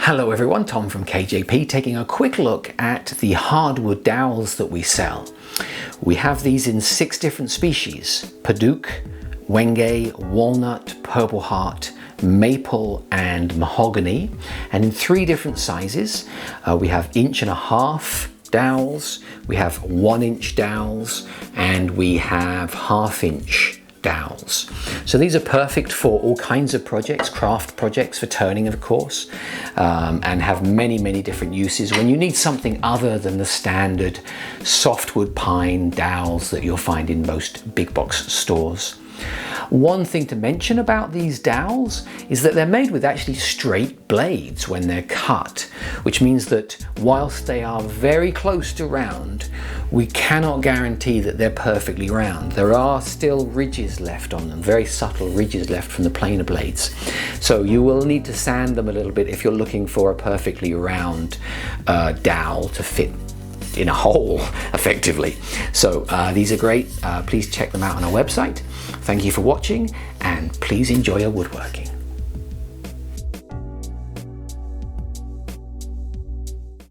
Hello everyone, Tom from KJP taking a quick look at the hardwood dowels that we sell. We have these in 6 different species: Padauk, Wenge, Walnut, Purple Heart, Maple and Mahogany, and in 3 different sizes. We have 1.5" dowels, we have 1" dowels, and we have 1/2" dowels. So these are perfect for all kinds of projects, craft projects, for turning of course, and have many different uses when you need something other than the standard softwood pine dowels that you'll find in most big box stores. One thing to mention about these dowels is that they're made with actually straight blades when they're cut, which means that whilst they are very close to round, we cannot guarantee that they're perfectly round. There are still ridges left on them, very subtle ridges left from the planer blades. So you will need to sand them a little bit if you're looking for a perfectly round dowel to fit in a hole effectively. So these are great. Please check them out on our website. Thank you for watching, and please enjoy your woodworking.